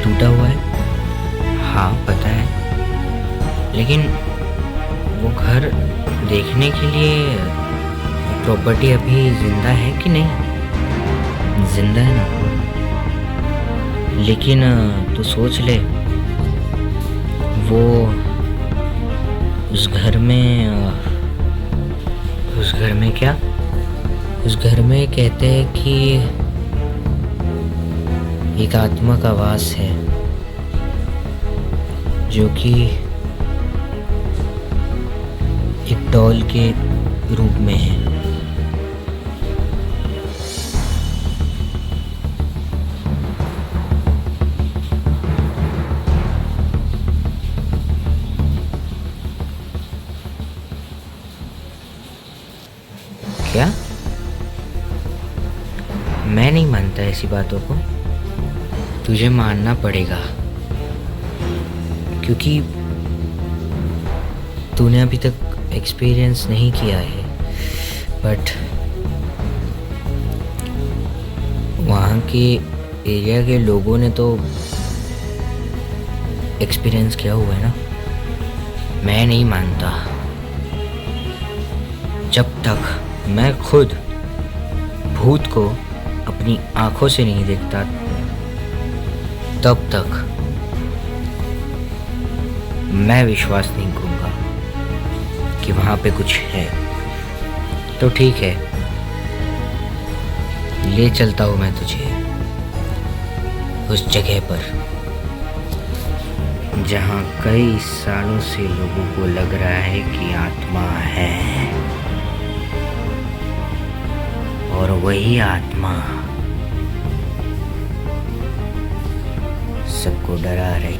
टूटा हुआ है। हाँ पता है, लेकिन वो घर देखने के लिए प्रॉपर्टी अभी जिंदा है कि नहीं? जिंदा है ना, लेकिन तू सोच ले, वो उस घर में क्या, उस घर में कहते हैं कि एक आत्मा का वास है जो कि एक डॉल के रूप में है। क्या? मैं नहीं मानता ऐसी बातों को। तुझे मानना पड़ेगा, क्योंकि तूने अभी तक एक्सपीरियंस नहीं किया है, बट वहाँ के एरिया के लोगों ने तो एक्सपीरियंस किया हुआ है ना। मैं नहीं मानता। जब तक मैं खुद भूत को अपनी आंखों से नहीं देखता, तब तक मैं विश्वास नहीं करूँगा कि वहाँ पे कुछ है। तो ठीक है, ले चलता हूँ मैं तुझे उस जगह पर जहाँ कई सालों से लोगों को लग रहा है कि आत्मा है, और वही आत्मा सबको डरा रही।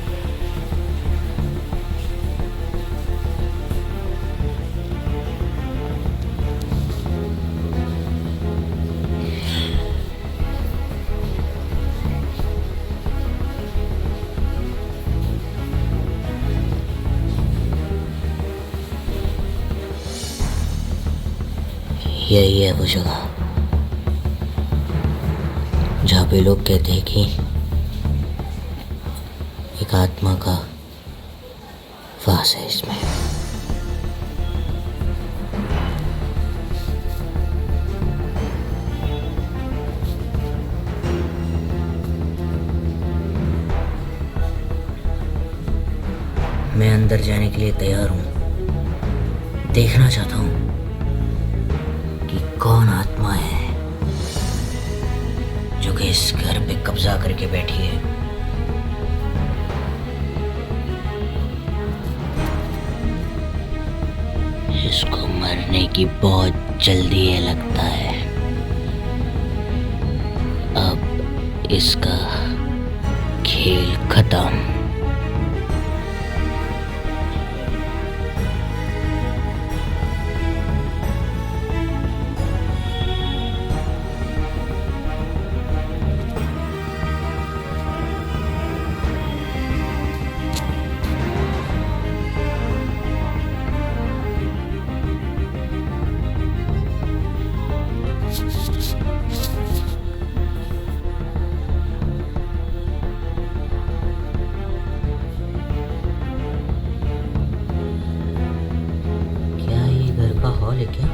यही है वो जगह जहाँ पे लोग कहते हैं कि एक आत्मा का वास है इसमें। मैं अंदर जाने के लिए तैयार हूँ। देखना चाहता हूँ कि कौन आत्मा है जो कि इस घर पे कब्जा करके बैठी है। इसको मरने की बहुत जल्दी है लगता है। अब इसका खेल खत्म। हॉल है क्या?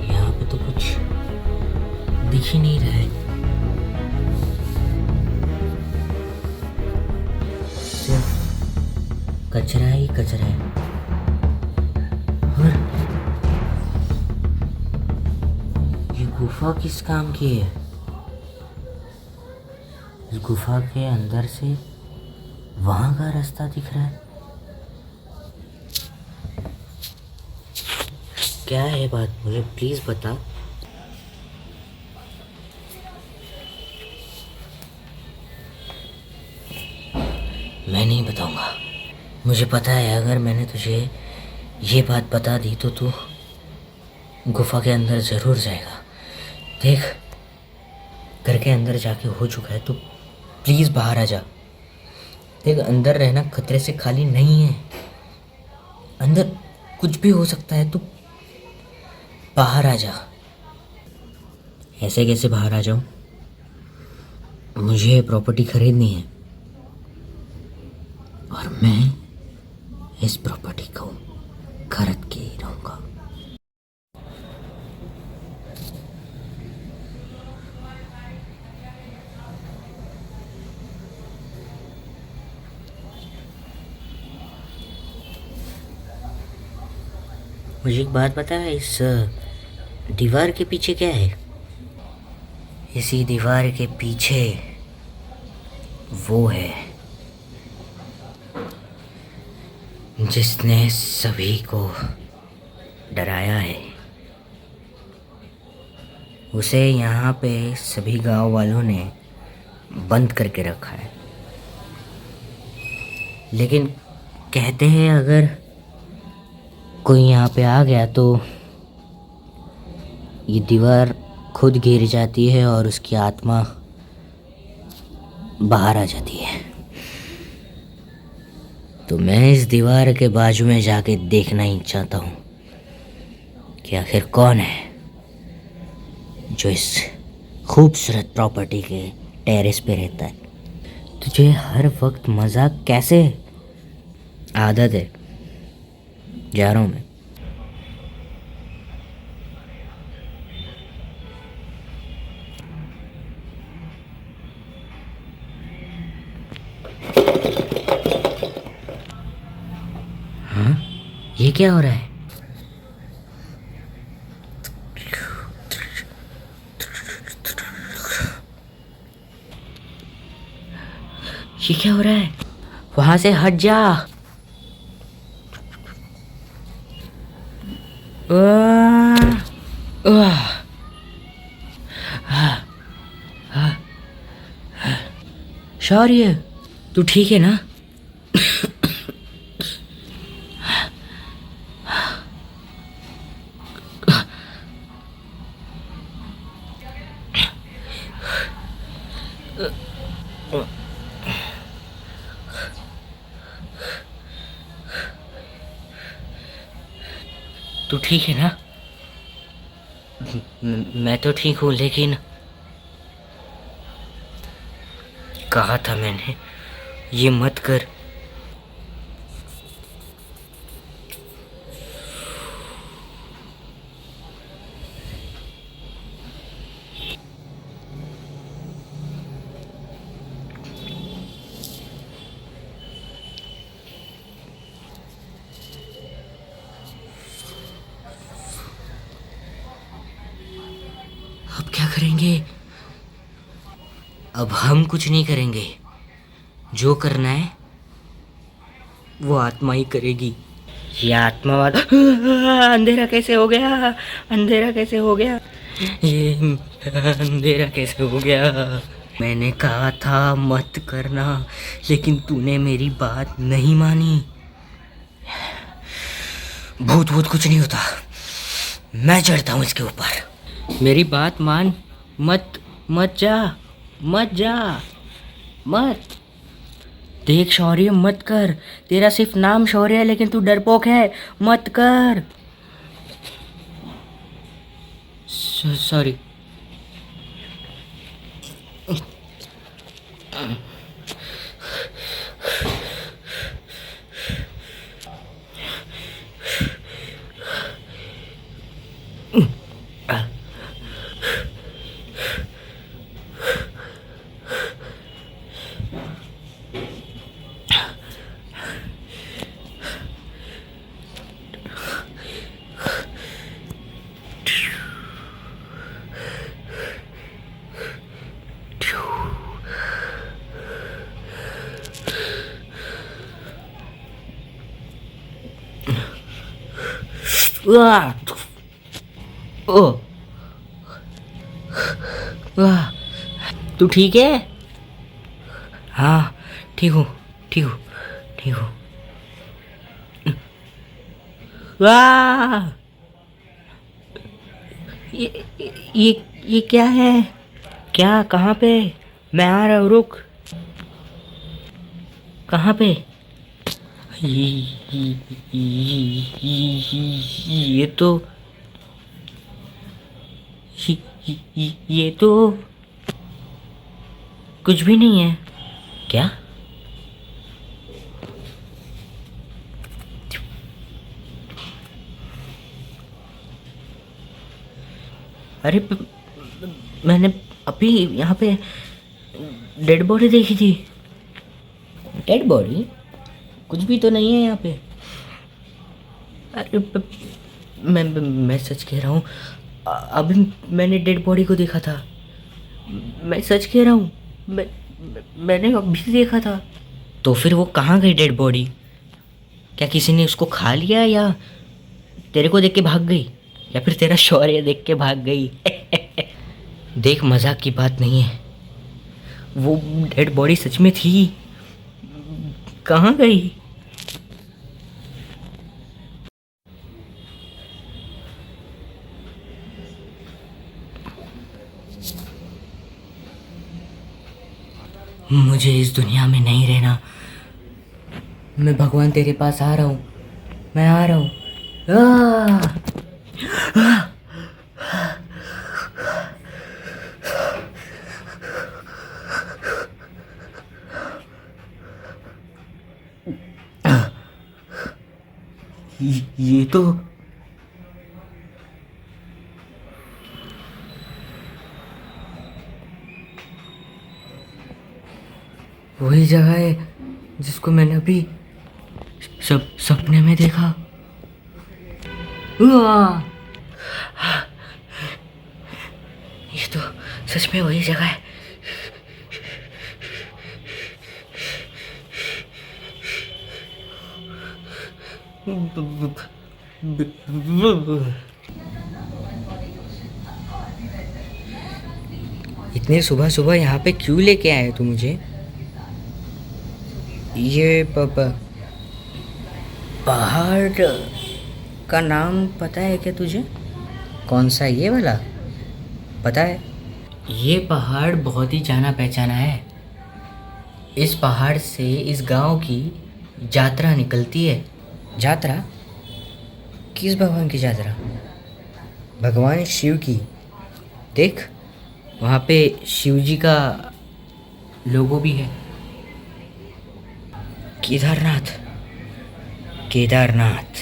यहाँ पे तो कुछ दिख ही नहीं रहा है। सिर्फ कचरा ही कचरा है। और ये गुफा किस काम की है? इस गुफा के अंदर से वहां का रास्ता दिख रहा है। क्या है बात, मुझे प्लीज बता। मैं नहीं बताऊंगा। मुझे पता है अगर मैंने तुझे ये बात बता दी तो तू गुफा के अंदर ज़रूर जाएगा। देख, घर के अंदर जाके हो चुका है, तो प्लीज़ बाहर आ जा। देख, अंदर रहना खतरे से खाली नहीं है। अंदर कुछ भी हो सकता है, तो बाहर आ जा। ऐसे कैसे बाहर आ जाऊं? मुझे प्रॉपर्टी खरीदनी है और मैं इस प्रॉपर्टी को खरीद के ही रहूँगा। मुझे एक बात बता, इस दीवार के पीछे क्या है? इसी दीवार के पीछे वो है जिसने सभी को डराया है। उसे यहाँ पे सभी गांव वालों ने बंद करके रखा है। लेकिन कहते हैं अगर कोई यहाँ पे आ गया तो ये दीवार खुद गिर जाती है और उसकी आत्मा बाहर आ जाती है। तो मैं इस दीवार के बाजू में जाके देखना ही चाहता हूँ कि आखिर कौन है जो इस खूबसूरत प्रॉपर्टी के टेरेस पे रहता है। तुझे हर वक्त मजाक कैसे? आदत है, जा रहा हूँ मैं। हाँ, ये क्या हो रहा है? ये क्या हो रहा है? वहां से हट जा। शौर्य, तू ठीक है ना? तू ठीक है ना? मैं तो ठीक हूँ, लेकिन कहा था मैंने ये मत कर। अब क्या करेंगे? अब हम कुछ नहीं करेंगे। जो करना है वो आत्मा ही करेगी। ये आत्मा वाला अंधेरा कैसे हो गया? अंधेरा कैसे हो गया? ये अंधेरा कैसे हो गया? मैंने कहा था मत करना, लेकिन तूने मेरी बात नहीं मानी। भूत भूत कुछ नहीं होता, मैं चढ़ता हूँ इसके ऊपर। मेरी बात मान। मत मत जा, मत जा, मत। देख शौर्य, मत कर। तेरा सिर्फ नाम शौर्य है, लेकिन तू डरपोक है। मत कर। सॉरी। वाह, ओ, वाह, तू ठीक है? हाँ, ठीक हूँ, ठीक हूँ, ठीक हूँ। वाह, ये क्या है? क्या? कहाँ पे? मैं आ रहा हूँ, रुक। कहाँ पे? ये तो ये तो कुछ भी नहीं है। क्या? अरे मैंने अभी यहाँ पे डेड बॉडी देखी थी। Dead body? कुछ भी तो नहीं है यहाँ पे। अरे मैं सच कह रहा हूँ, अभी मैंने डेड बॉडी को देखा था। मैं सच कह रहा हूँ, मैंने अभी देखा था। तो फिर वो कहाँ गई डेड बॉडी? क्या किसी ने उसको खा लिया, या तेरे को देख के भाग गई, या फिर तेरा शौर्य देख के भाग गई? देख, मजाक की बात नहीं है, वो डेड बॉडी सच में थी। कहाँ गई? मुझे इस दुनिया में नहीं रहना। मैं भगवान तेरे पास आ रहा हूँ, मैं आ रहा हूँ। ये तो वही जगह है जिसको मैंने अभी सपने में देखा। ये तो सच में वही जगह है। इतने सुबह सुबह यहाँ पे क्यों लेके आए तू मुझे? ये पहाड़ का नाम पता है क्या तुझे? कौन सा? ये वाला पता है? ये पहाड़ बहुत ही जाना पहचाना है। इस पहाड़ से इस गांव की यात्रा निकलती है। यात्रा? किस भगवान की यात्रा? भगवान शिव की। देख, वहाँ पे शिव जी का लोगो भी है। केदारनाथ, केदारनाथ,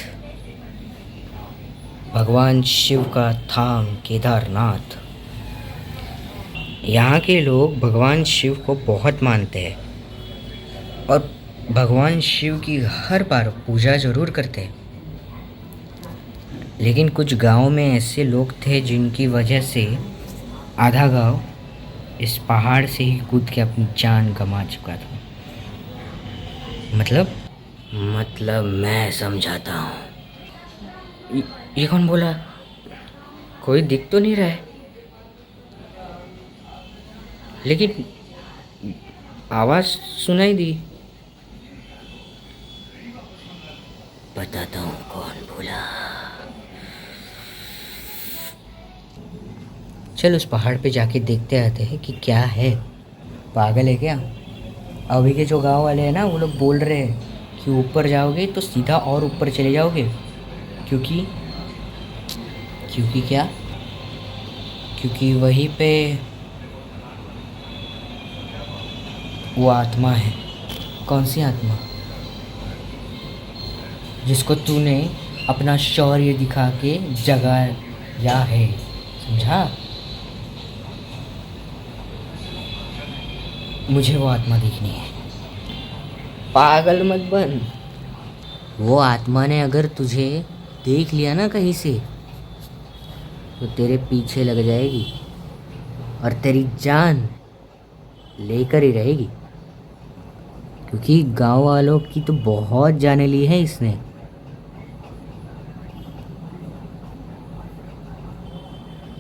भगवान शिव का धाम केदारनाथ। यहाँ के लोग भगवान शिव को बहुत मानते हैं और भगवान शिव की हर बार पूजा जरूर करते हैं। लेकिन कुछ गांव में ऐसे लोग थे जिनकी वजह से आधा गांव इस पहाड़ से ही कूद के अपनी जान गंवा चुका था। मतलब मैं समझाता हूँ। ये कौन बोला? कोई दिख तो नहीं रहा है, लेकिन आवाज़ सुनाई दी। बताता हूँ कौन बोला। चल उस पहाड़ पे जाके देखते आते हैं कि क्या है। पागल है क्या? अभी के जो गांव वाले हैं ना, वो लोग बोल रहे हैं कि ऊपर जाओगे तो सीधा और ऊपर चले जाओगे, क्योंकि क्या? क्योंकि वहीं पे वो आत्मा है। कौन सी आत्मा? जिसको तूने अपना शौर्य दिखा के जगाया है, समझा? मुझे वो आत्मा देखनी है। पागल मत बन। वो आत्मा ने अगर तुझे देख लिया ना कहीं से, तो तेरे पीछे लग जाएगी और तेरी जान लेकर ही रहेगी। क्योंकि गांव वालों की तो बहुत जाने ली है इसने।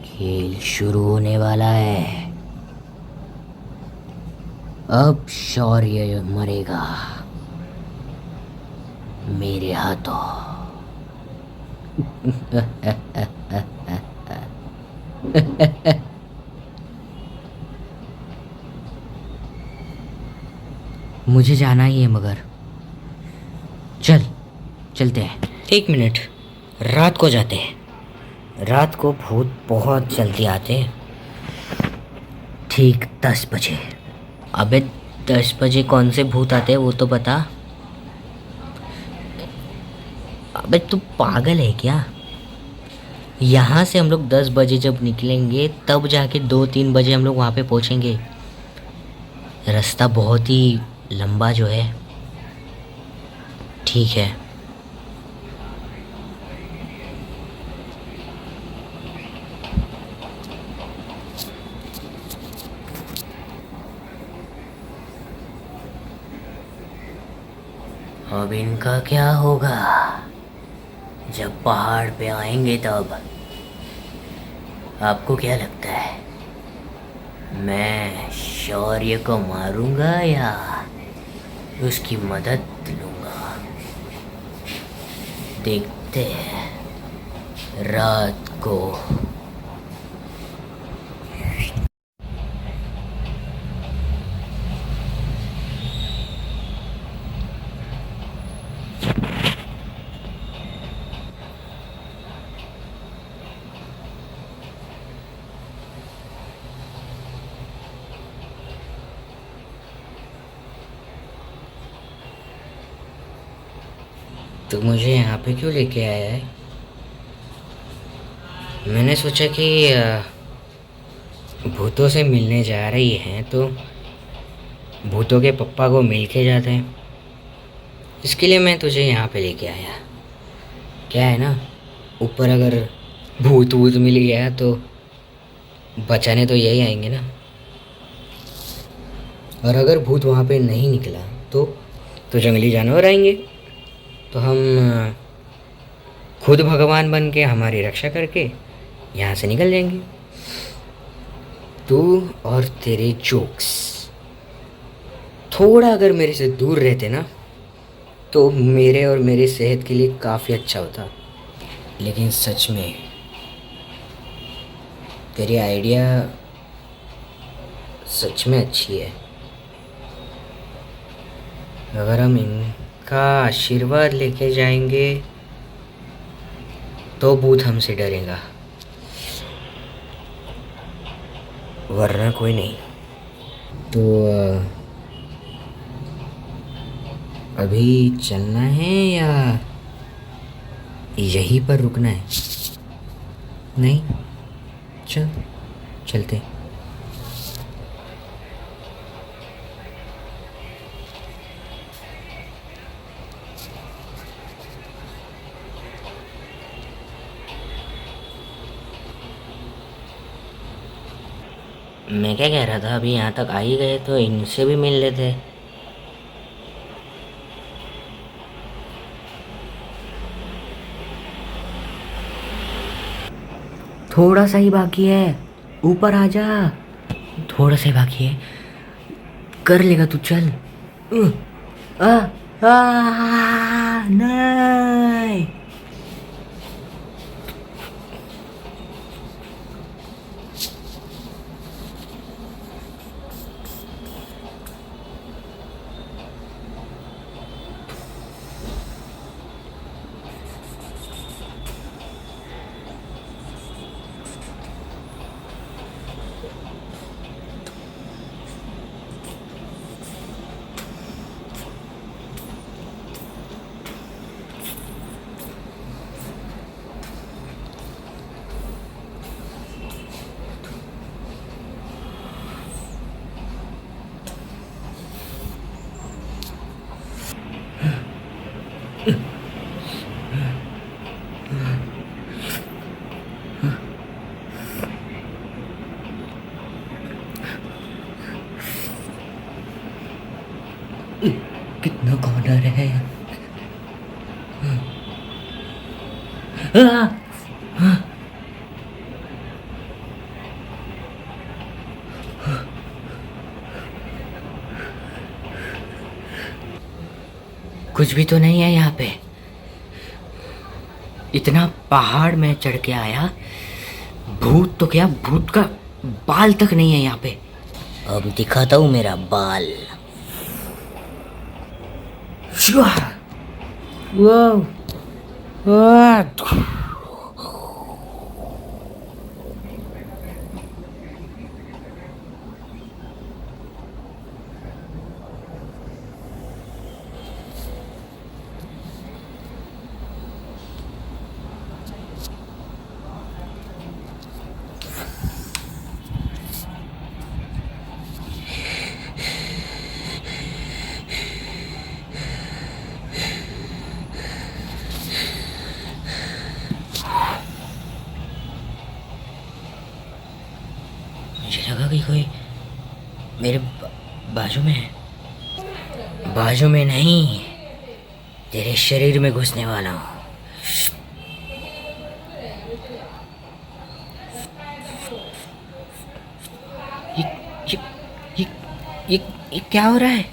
खेल शुरू होने वाला है। अब शौर्य मरेगा मेरे हाथों। मुझे जाना ही है, मगर चलते हैं। 1 मिनट, रात को जाते हैं। रात को भूत बहुत जल्दी आते हैं। ठीक 10 बजे। अबे 10 बजे कौन से भूत आते हैं वो तो बता। अबे तू पागल है क्या? यहाँ से हम लोग 10 बजे जब निकलेंगे तब जाके 2-3 बजे हम लोग वहाँ पे पहुँचेंगे। रास्ता बहुत ही लंबा जो है। ठीक है। अब इनका क्या होगा जब पहाड़ पे आएंगे तब? आपको क्या लगता है मैं शौर्य को मारूंगा या उसकी मदद लूंगा? देखते हैं रात को। तो मुझे यहाँ पे क्यों लेके आया है? मैंने सोचा कि भूतों से मिलने जा रही हैं तो भूतों के पप्पा को मिल के जाते हैं। इसके लिए मैं तुझे यहाँ पे लेके आया। क्या है ना, ऊपर अगर भूत वूत मिल गया तो बचाने तो यही आएंगे ना। और अगर भूत वहाँ पे नहीं निकला तो जंगली जानवर आएंगे। तो हम खुद भगवान बन के हमारी रक्षा करके यहाँ से निकल जाएंगे। तू और तेरे जोक्स थोड़ा अगर मेरे से दूर रहते ना तो मेरे और मेरी सेहत के लिए काफ़ी अच्छा होता। लेकिन सच में तेरी आइडिया सच में अच्छी है। अगर हम इनका आशीर्वाद लेके जाएंगे तो भूत हमसे डरेगा, वरना कोई नहीं। तो अभी चलना है या यहीं पर रुकना है? नहीं, चलते। मैं क्या कह रहा था, अभी यहाँ तक आ ही गए तो इनसे भी मिल लेते। थोड़ा सा ही बाकी है, ऊपर आ जा। थोड़ा सा ही बाकी है, कर लेगा तू, चल। आ, नहीं। कितना कॉर्नर है। कुछ भी तो नहीं है यहाँ पे। इतना पहाड़ में चढ़ के आया, भूत तो क्या, भूत का बाल तक नहीं है यहाँ पे। अब दिखाता हूँ मेरा बाल। बाजू में है। बाजू में नहीं, तेरे शरीर में घुसने वाला हूँ। ये ये ये ये क्या हो रहा है?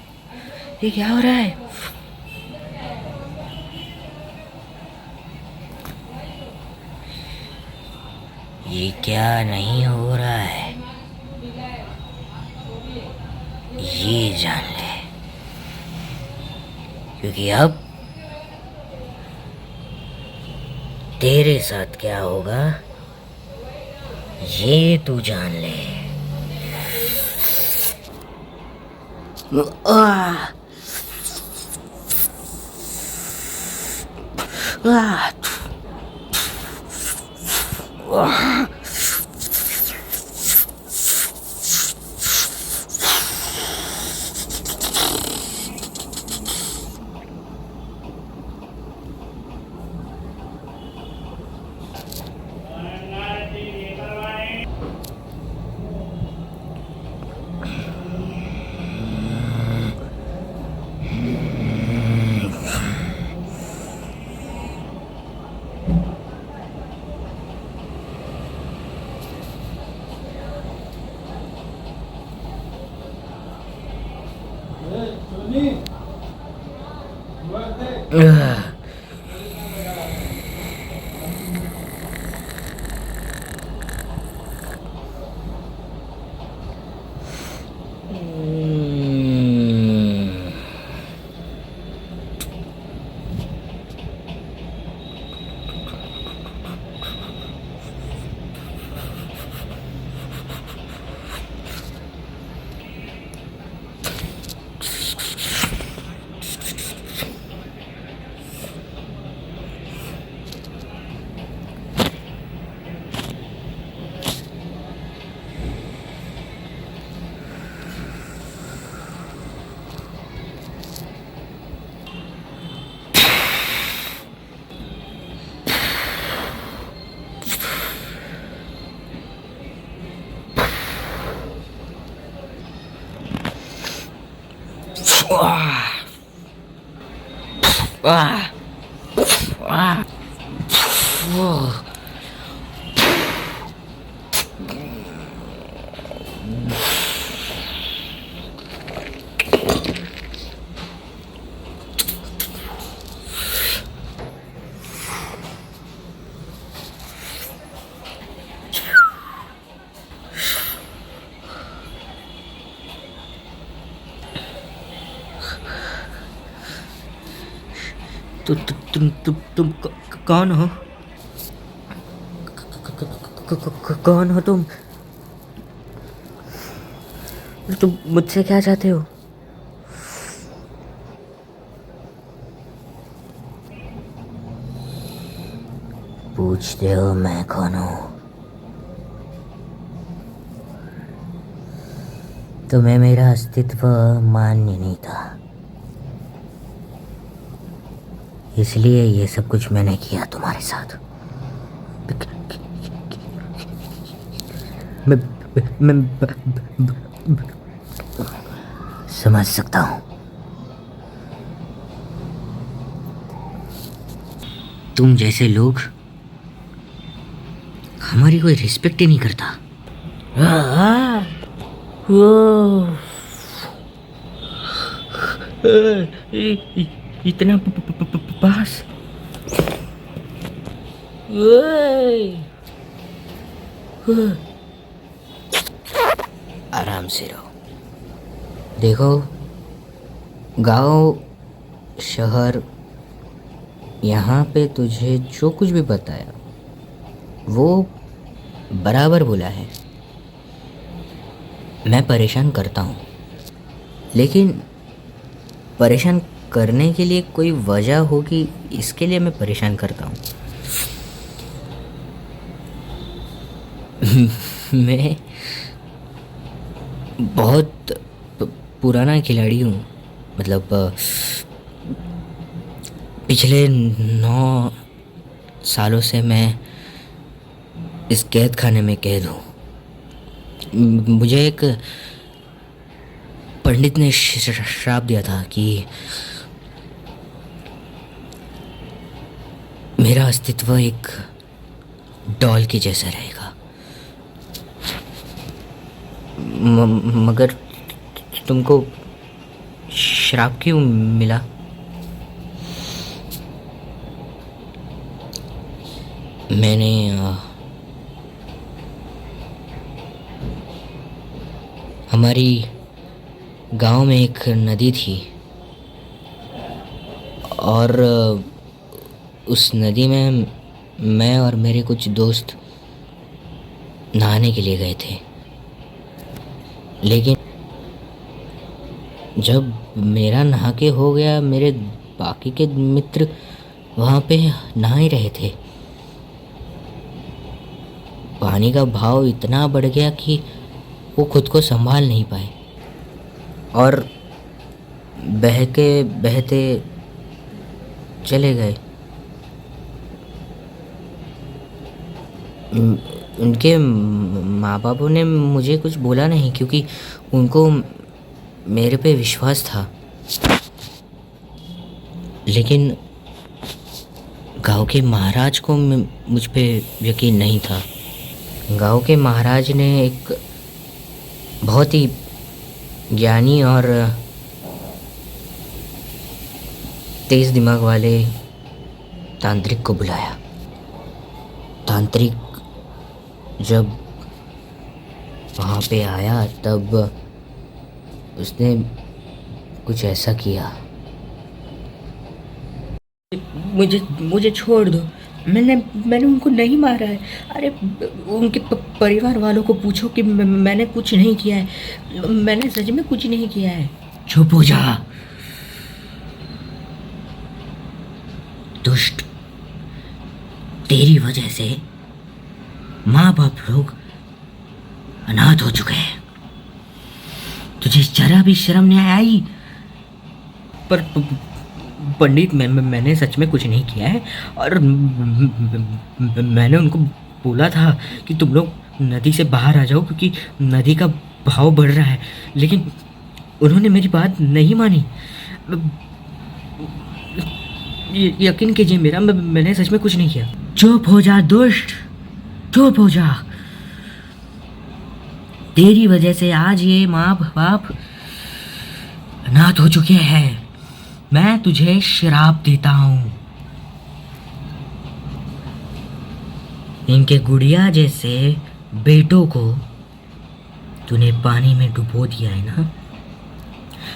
ये क्या हो रहा है? ये क्या नहीं हो रहा है, ये जान ले, क्योंकि अब तेरे साथ क्या होगा ये तू जान ले। आह! आह! आह! आह! आह! आह! आह! ओह! तुम कौन हो? कौन हो तुम? तुम मुझसे क्या चाहते हो? पूछते हो मैं कौन हूँ? तुम्हें मेरा अस्तित्व मान्य नहीं था, इसलिए ये सब कुछ मैंने किया तुम्हारे साथ। मैं समझ सकता हूँ। तुम जैसे लोग हमारी कोई रिस्पेक्ट ही नहीं करता। इतना पास। आराम से रहो। देखो, गांव शहर यहाँ पे तुझे जो कुछ भी बताया वो बराबर बोला है। मैं परेशान करता हूँ, लेकिन परेशान करने के लिए कोई वजह होगी, इसके लिए मैं परेशान करता हूँ। मैं बहुत पुराना खिलाड़ी हूँ। मतलब पिछले 9 सालों से मैं इस कैद खाने में कैद हूँ। मुझे एक पंडित ने श्राप दिया था कि मेरा अस्तित्व एक डॉल के जैसा रहेगा। मगर तुमको श्राप क्यों मिला? मैंने हमारी गांव में एक नदी थी और उस नदी में मैं और मेरे कुछ दोस्त नहाने के लिए गए थे। लेकिन जब मेरा नहा के हो गया, मेरे बाकी के मित्र वहाँ पे नहा ही रहे थे। पानी का भाव इतना बढ़ गया कि वो खुद को संभाल नहीं पाए और बहके बहते चले गए। उनके माँ बापों ने मुझे कुछ बोला नहीं क्योंकि उनको मेरे पे विश्वास था। लेकिन गांव के महाराज को मुझ पे यकीन नहीं था। गांव के महाराज ने एक बहुत ही ज्ञानी और तेज दिमाग वाले तांत्रिक को बुलाया। तांत्रिक जब वहाँ पे आया तब उसने कुछ ऐसा किया। मुझे छोड़ दो, मैंने उनको नहीं मारा है। अरे उनके परिवार वालों को पूछो कि मैंने कुछ नहीं किया है। मैंने सच में कुछ नहीं किया है। चुप हो जा दुष्ट, तेरी वजह से माँ बाप लोग अनाथ हो चुके हैं। तुझे जरा भी शर्म नहीं आई? पर पंडित, मैंने सच में कुछ नहीं किया है और मैंने उनको बोला था कि तुम लोग नदी से बाहर आ जाओ क्योंकि नदी का बहाव बढ़ रहा है, लेकिन उन्होंने मेरी बात नहीं मानी। यकीन कीजिए मेरा, मैंने सच में कुछ नहीं किया। चुप हो जा दुष्ट, चुप हो जा। तेरी वजह से आज ये माँ बाप अनाथ हो चुके हैं। मैं तुझे श्राप देता हूँ। इनके गुड़िया जैसे बेटों को तूने पानी में डुबो दिया है ना,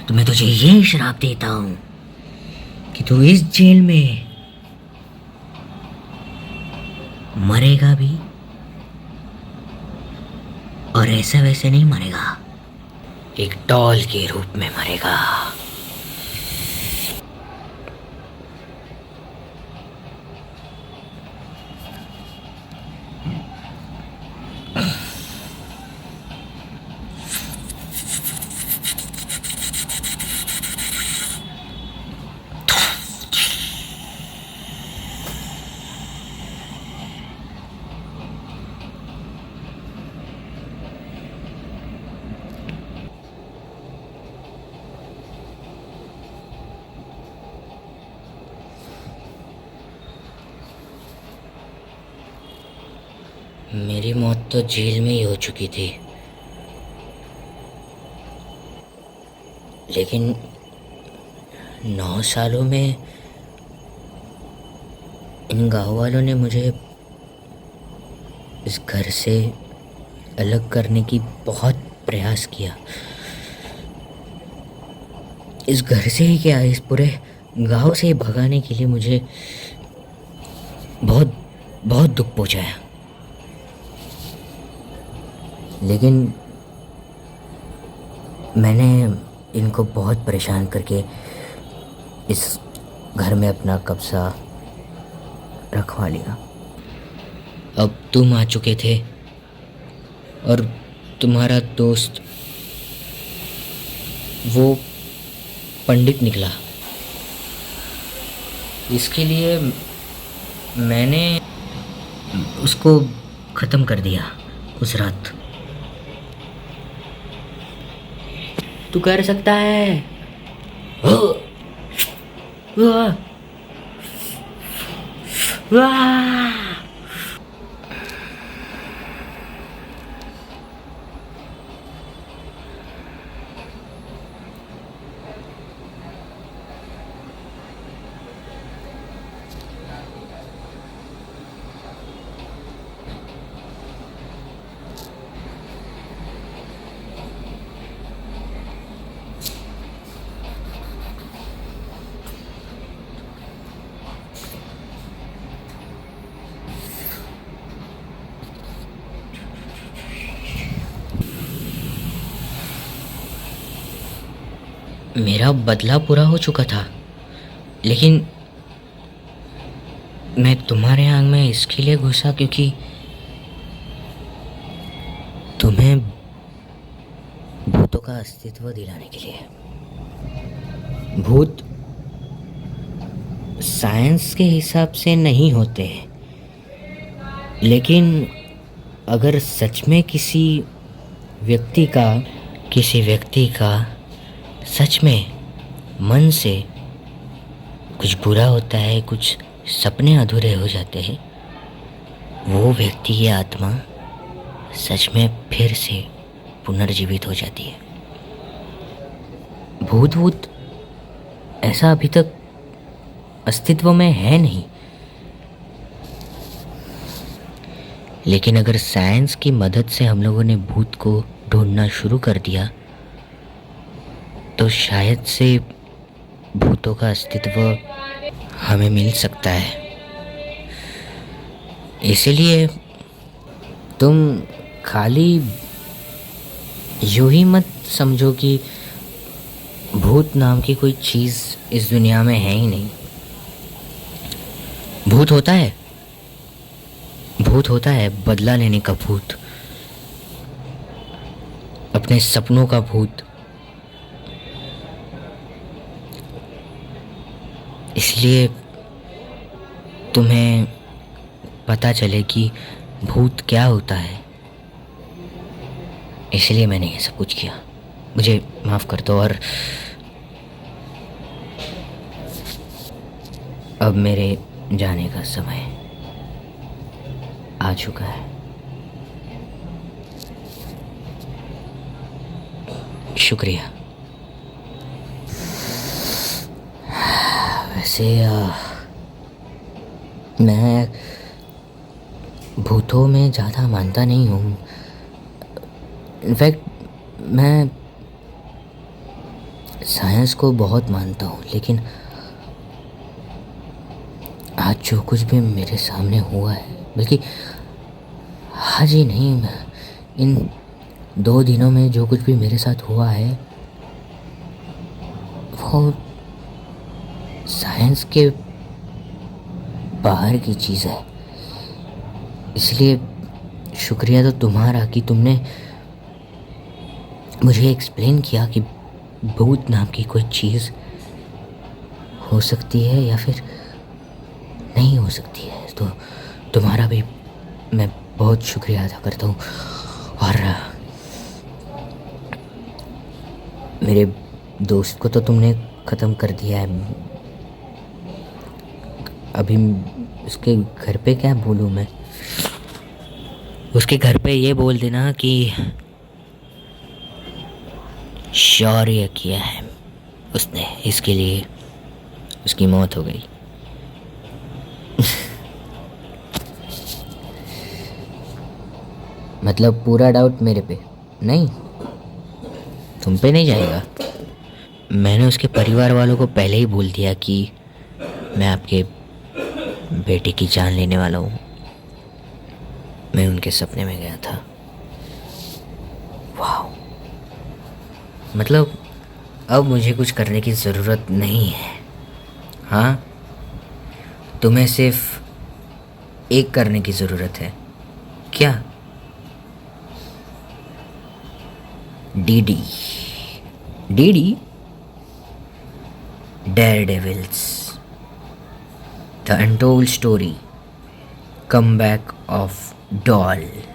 तो मैं तुझे ये श्राप देता हूँ कि तू इस जेल में मरेगा भी और ऐसे वैसे नहीं मरेगा, एक डॉल के रूप में मरेगा। मेरी मौत तो जेल में ही हो चुकी थी, लेकिन 9 सालों में इन गाँव वालों ने मुझे इस घर से अलग करने की बहुत प्रयास किया। इस घर से ही क्या, इस पूरे गांव से ही भगाने के लिए मुझे बहुत बहुत दुख पहुंचाया। लेकिन मैंने इनको बहुत परेशान करके इस घर में अपना कब्जा रखवा लिया। अब तुम आ चुके थे और तुम्हारा दोस्त वो पंडित निकला। इसके लिए मैंने उसको ख़त्म कर दिया उस रात। तू कर सकता है। वाह, वाह। मेरा बदला पूरा हो चुका था, लेकिन मैं तुम्हारे आंग में इसके लिए घुसा क्योंकि तुम्हें भूतों का अस्तित्व दिलाने के लिए। भूत साइंस के हिसाब से नहीं होते, लेकिन अगर सच में किसी व्यक्ति का सच में मन से कुछ बुरा होता है, कुछ सपने अधूरे हो जाते हैं, वो व्यक्ति की आत्मा सच में फिर से पुनर्जीवित हो जाती है। भूत ऐसा अभी तक अस्तित्व में है नहीं, लेकिन अगर साइंस की मदद से हम लोगों ने भूत को ढूंढना शुरू कर दिया तो शायद से भूतों का अस्तित्व हमें मिल सकता है। इसलिए तुम खाली यूं ही मत समझो कि भूत नाम की कोई चीज़ इस दुनिया में है ही नहीं। भूत होता है बदला लेने का भूत, अपने सपनों का भूत। इसलिए तुम्हें पता चले कि भूत क्या होता है, इसलिए मैंने ये सब कुछ किया। मुझे माफ़ कर दो। और अब मेरे जाने का समय आ चुका है। शुक्रिया। वैसे मैं भूतों में ज़्यादा मानता नहीं हूँ। इनफैक्ट मैं साइंस को बहुत मानता हूँ, लेकिन आज जो कुछ भी मेरे सामने हुआ है, बल्कि आज ही नहीं, इन 2 दिनों में जो कुछ भी मेरे साथ हुआ है वो साइंस के बाहर की चीज़ है। इसलिए शुक्रिया तो तुम्हारा कि तुमने मुझे एक्सप्लेन किया कि भूत नाम की कोई चीज़ हो सकती है या फिर नहीं हो सकती है। तो तुम्हारा भी मैं बहुत शुक्रिया अदा करता हूँ। और मेरे दोस्त को तो तुमने ख़त्म कर दिया है। अभी उसके घर पे क्या बोलूँ मैं? उसके घर पे ये बोल देना कि शौर्य किया है उसने, इसके लिए उसकी मौत हो गई। मतलब पूरा डाउट मेरे पे नहीं, तुम पे नहीं जाएगा। मैंने उसके परिवार वालों को पहले ही बोल दिया कि मैं आपके बेटे की जान लेने वाला हूँ। मैं उनके सपने में गया था। वाह, मतलब अब मुझे कुछ करने की ज़रूरत नहीं है। हाँ, तुम्हें सिर्फ एक करने की ज़रूरत है। क्या? DD Daredevils, The Untold Story, Comeback of Doll।